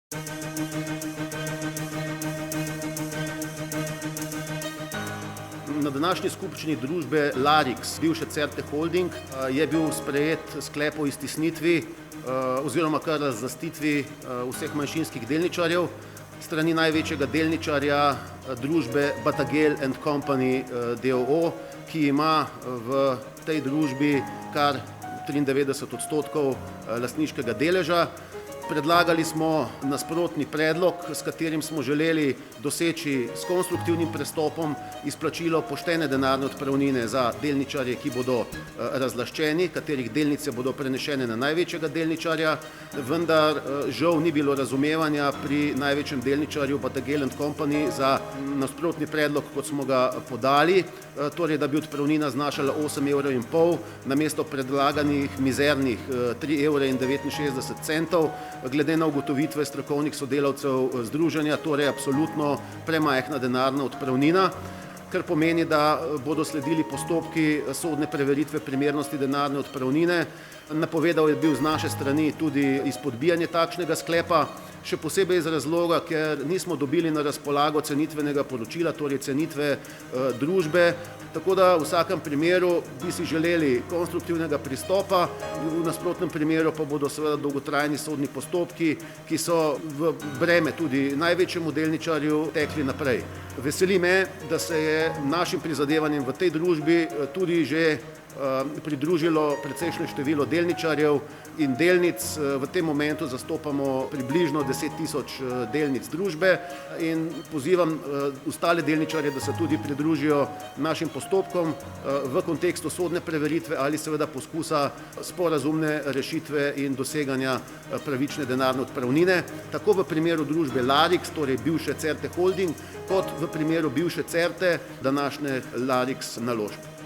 Na današnji skupščini družbe Larix, bivše Certe Holding, je bil sprejet sklep o iztisnitvi oziroma kar razlastitvi vseh manjšinskih delničarjev strani največjega delničarja družbe Battagel & Company d.o.o., ki ima v tej družbi kar 93% lastniškega deleža. Predlagali smo nasprotni predlog, s katerim smo želeli doseči s konstruktivnim pristopom izplačilo poštene denarne odpravnine za delničarje, ki bodo razlaščeni, katerih delnice bodo prenešene na največjega delničarja, vendar žal ni bilo razumevanja pri največjem delničarju Battagel & Company za nasprotni predlog, kot smo ga podali, torej da bi odpravnina znašala 8,5 € namesto predlaganih mizernih 3,69 €, glede na ugotovitve strokovnih sodelavcev združenja, torej absolutno premajhna denarna odpravnina, kar pomeni, da bodo sledili postopki sodne preveritve primernosti denarne odpravnine. Napovedal je bil z naše strani tudi izpodbijanje takšnega sklepa, še posebej iz razloga, ker nismo dobili na razpolago cenitvenega poročila, torej cenitve družbe, tako da v vsakem primeru bi si želeli konstruktivnega pristopa, v nasprotnem primeru pa bodo seveda dolgotrajni sodni postopki, ki so v breme tudi največjemu delničarju tekli naprej. Veseli me, da se je našim prizadevanjem v tej družbi tudi že pridružilo precejšnje število delničarjev in delnic. V tem momentu zastopamo približno 10.000 delnic družbe in pozivam ostale delničarje, da se tudi pridružijo našim postopkom v kontekstu sodne preveritve ali seveda poskusa sporazumne rešitve in doseganja pravične denarne odpravnine, tako v primeru družbe Larix, torej bivše Certe Holding, kot v primeru bivše Certe, današnje Larix Naložb.